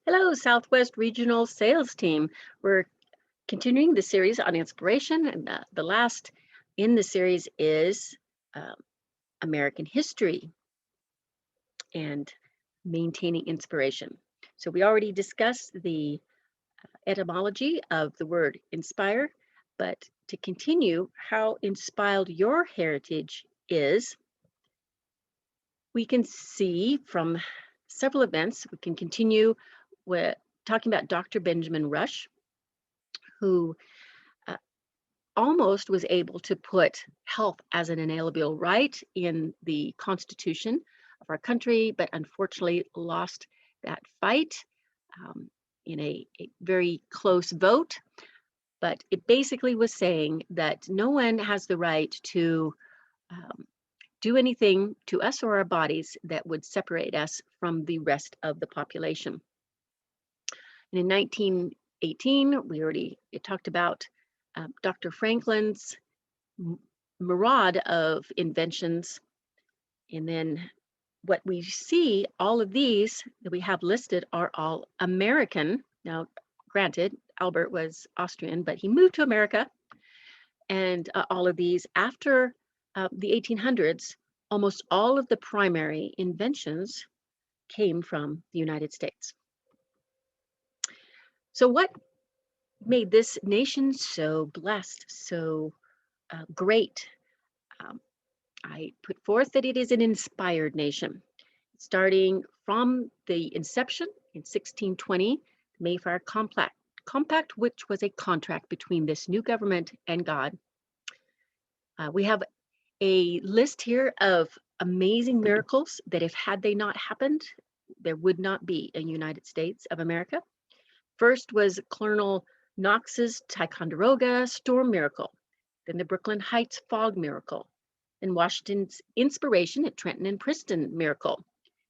Hello, Southwest Regional Sales Team. We're continuing the series on inspiration, and the last in the series is um, American history and maintaining inspiration. So, we already discussed the etymology of the word inspire, but to continue how inspired your heritage is, we can see from several events. We can continue with talking about Dr. Benjamin Rush, who uh, almost was able to put health as an inalienable right in the Constitution of our country, but unfortunately lost that fight um, in a very close vote. But it basically was saying that no one has the right to um, do anything to us or our bodies that would separate us from the rest of the population. And in 1918, we already talked about Dr. Franklin's myriad of inventions. And then what we see, all of these that we have listed are all American. Now, granted, Albert was Austrian, but he moved to America. And all of these, after the 1800s, almost all of the primary inventions came from the United States. So, what made this nation so blessed, so great? Um, I put forth that it is an inspired nation, starting from the inception in 1620, the Mayflower Compact, which was a contract between this new government and God. We have a list here of amazing miracles that if had they not happened, there would not be a United States of America. First was Colonel Knox's Ticonderoga storm miracle, then the Brooklyn Heights fog miracle, and Washington's inspiration at Trenton and Princeton miracle,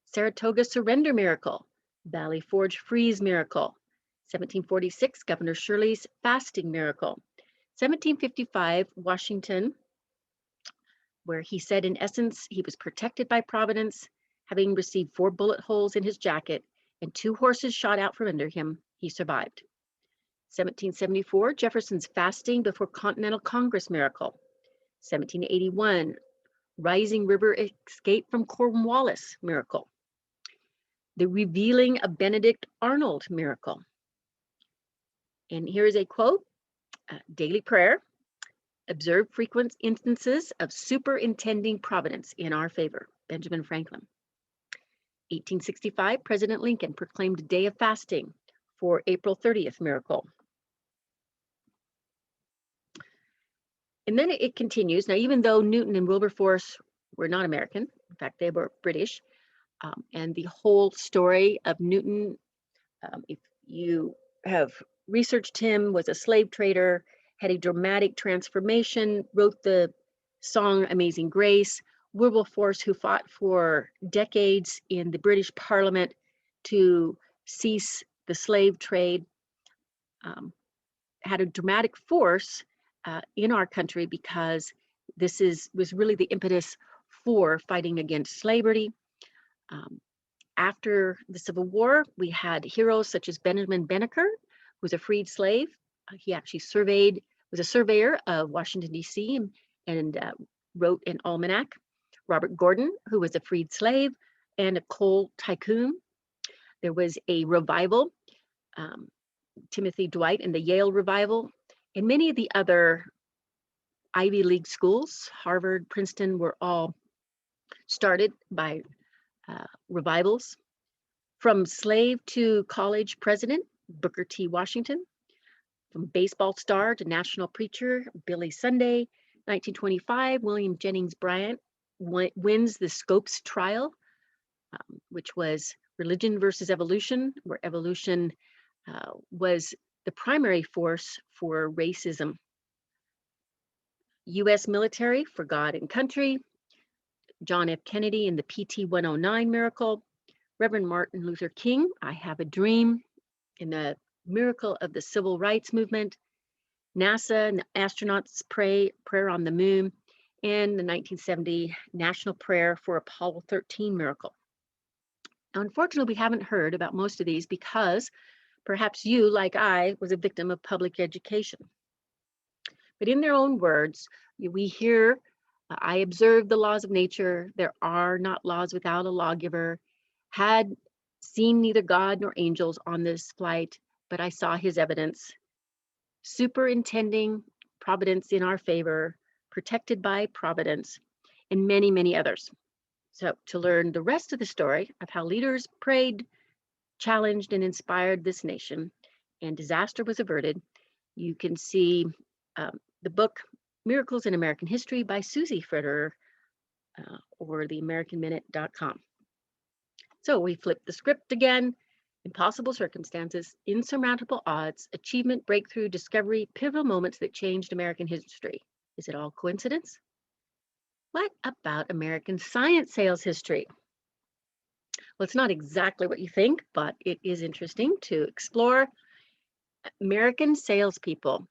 Saratoga surrender miracle, Valley Forge freeze miracle, 1746 Governor Shirley's fasting miracle, 1755 Washington, where he said in essence he was protected by Providence, having received 4 bullet holes in his jacket and 2 horses shot out from under him, he survived. 1774 Jefferson's fasting before Continental Congress miracle, 1781 Rising River escape from Cornwallis miracle, the revealing of Benedict Arnold miracle. And here is a quote: daily prayer, observe frequent instances of superintending providence in our favor. Benjamin Franklin. 1865, President Lincoln proclaimed a day of fasting for April 30th miracle. And then it continues. Now, even though Newton and Wilberforce were not American, in fact, they were British, and the whole story of Newton, if you have researched him, was a slave trader, had a dramatic transformation, wrote the song Amazing Grace. Wilberforce, who fought for decades in the British Parliament to cease the slave trade, had a dramatic force in our country because this was really the impetus for fighting against slavery. After the Civil War, we had heroes such as Benjamin Bennicker, who was a freed slave. He actually was a surveyor of Washington, D.C., and wrote an almanac. Robert Gordon, who was a freed slave and a coal tycoon. There was a revival, Timothy Dwight and the Yale Revival, and many of the other Ivy League schools, Harvard, Princeton, were all started by revivals. From slave to college president, Booker T. Washington. From baseball star to national preacher, Billy Sunday. 1925, William Jennings Bryan wins the Scopes trial, which was religion versus evolution, where evolution was the primary force for racism. U.S. military for God and country, John F. Kennedy and the PT 109 miracle, Reverend Martin Luther King, I Have a Dream, in the miracle of the civil rights movement, NASA and the astronauts' prayer on the moon, and the 1970 national prayer for Apollo 13 miracle. Now, unfortunately, we haven't heard about most of these because perhaps you, like I, was a victim of public education. But in their own words, we hear, I observed the laws of nature. There are not laws without a lawgiver. Had seen neither God nor angels on this flight, but I saw his evidence. Superintending providence in our favor, protected by providence, and many, many others. So, to learn the rest of the story of how leaders prayed, challenged, and inspired this nation, and disaster was averted, you can see the book Miracles in American History by Susie Fritterer or theamericanminute.com. So we flip the script again. Impossible circumstances, insurmountable odds, achievement, breakthrough, discovery, pivotal moments that changed American history. Is it all coincidence? What about American science sales history? Well, it's not exactly what you think, but it is interesting to explore. American salespeople.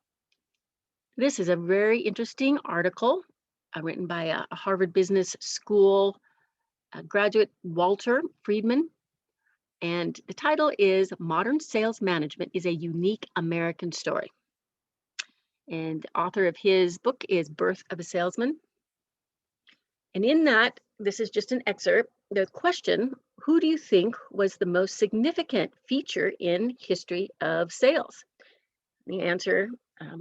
This is a very interesting article written by a Harvard Business School graduate, Walter Friedman. And the title is Modern Sales Management is a Unique American Story. And the author of his book is Birth of a Salesman. And in that, this is just an excerpt. The question, who do you think was the most significant feature in history of sales? The answer,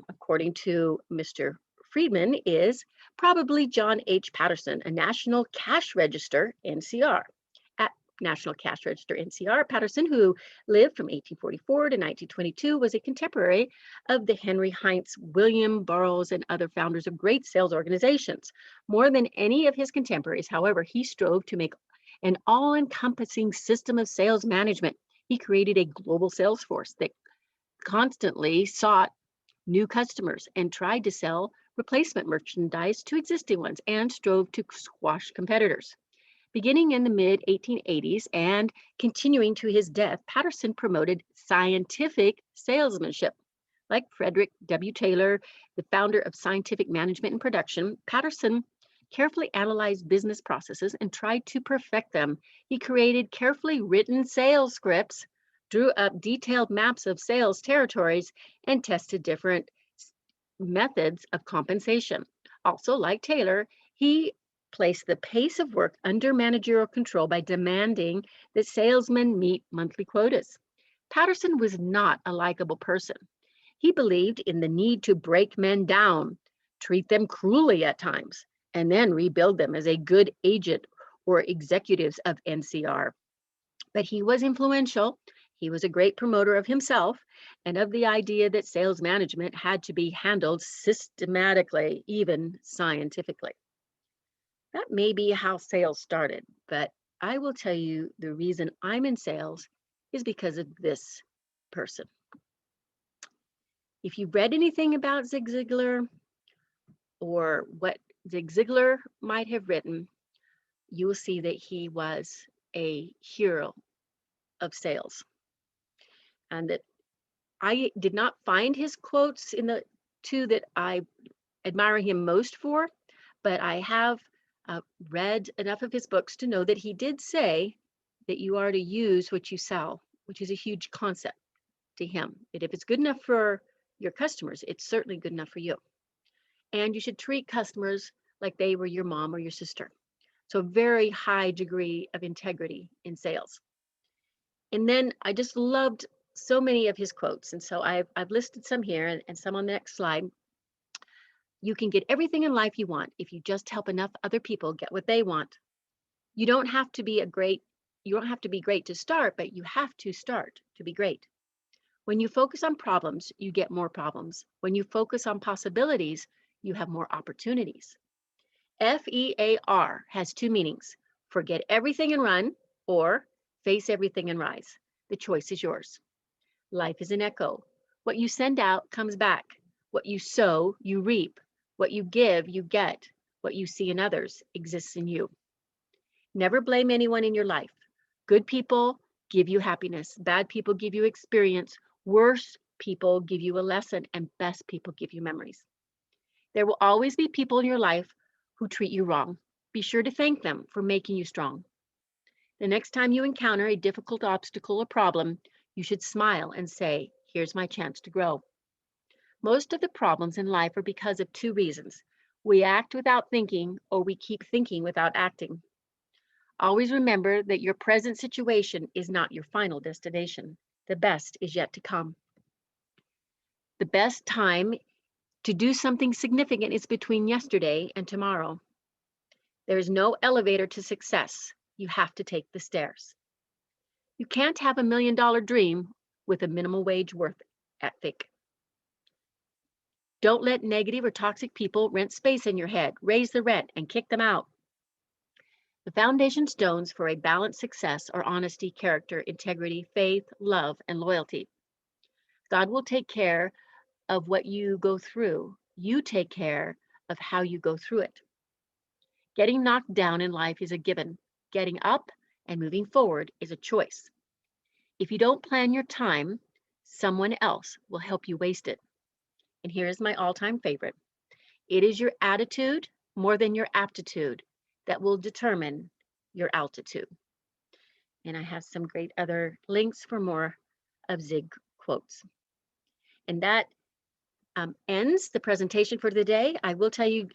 according to Mr. Friedman, is probably John H. Patterson, a National Cash Register NCR. At National Cash Register NCR, Patterson, who lived from 1844 to 1922, was a contemporary of the Henry Heinz, William Burroughs, and other founders of great sales organizations. More than any of his contemporaries, however, he strove to make an all-encompassing system of sales management. He created a global sales force that constantly sought new customers and tried to sell replacement merchandise to existing ones and strove to squash competitors. Beginning in the mid 1880s and continuing to his death, Patterson promoted scientific salesmanship. Like Frederick W. Taylor, the founder of scientific management and production, Patterson carefully analyzed business processes and tried to perfect them. He created carefully written sales scripts, drew up detailed maps of sales territories, and tested different methods of compensation. Also, like Taylor, he placed the pace of work under managerial control by demanding that salesmen meet monthly quotas. Patterson was not a likable person. He believed in the need to break men down, treat them cruelly at times, and then rebuild them as a good agent or executives of NCR. But he was influential. He was a great promoter of himself and of the idea that sales management had to be handled systematically, even scientifically. That may be how sales started, but I will tell you the reason I'm in sales is because of this person. If you've read anything about Zig Ziglar or what Zig Ziglar might have written, you will see that he was a hero of sales. And that I did not find his quotes in the two that I admire him most for, but I have read enough of his books to know that he did say that you are to use what you sell, which is a huge concept to him. That if it's good enough for your customers, it's certainly good enough for you. And you should treat customers like they were your mom or your sister. So a very high degree of integrity in sales. And then I just loved so many of his quotes. And so I've listed some here and some on the next slide. You can get everything in life you want if you just help enough other people get what they want. You don't have to be great to start, but you have to start to be great. When you focus on problems, you get more problems. When you focus on possibilities, you have more opportunities. FEAR has two meanings: forget everything and run, or face everything and rise. The choice is yours. Life is an echo. What you send out comes back. What you sow, you reap. What you give, you get. What you see in others exists in you. Never blame anyone in your life. Good people give you happiness. Bad people give you experience. Worse people give you a lesson, and best people give you memories. There will always be people in your life who treat you wrong. Be sure to thank them for making you strong. The next time you encounter a difficult obstacle or problem, you should smile and say, "Here's my chance to grow." Most of the problems in life are because of two reasons. We act without thinking, or we keep thinking without acting. Always remember that your present situation is not your final destination. The best is yet to come. The best time to do something significant is between yesterday and tomorrow. There is no elevator to success. You have to take the stairs. You can't have $1 million dream with a minimum wage work ethic. Don't let negative or toxic people rent space in your head. Raise the rent and kick them out. The foundation stones for a balanced success are honesty, character, integrity, faith, love, and loyalty. God will take care of what you go through. You take care of how you go through it. Getting knocked down in life is a given. Getting up and moving forward is a choice. If you don't plan your time, someone else will help you waste it. And here is my all-time favorite. It is your attitude more than your aptitude that will determine your altitude. And I have some great other links for more of Zig quotes. And that ends the presentation for the day. I will tell you,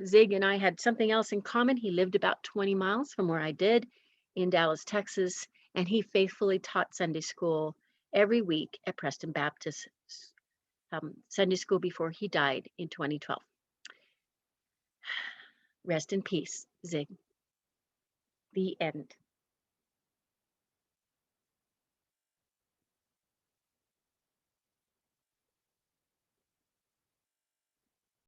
Zig and I had something else in common. He lived about 20 miles from where I did in Dallas, Texas, and he faithfully taught Sunday school every week at Preston Baptist Sunday school before he died in 2012. Rest in peace, Zig. The end.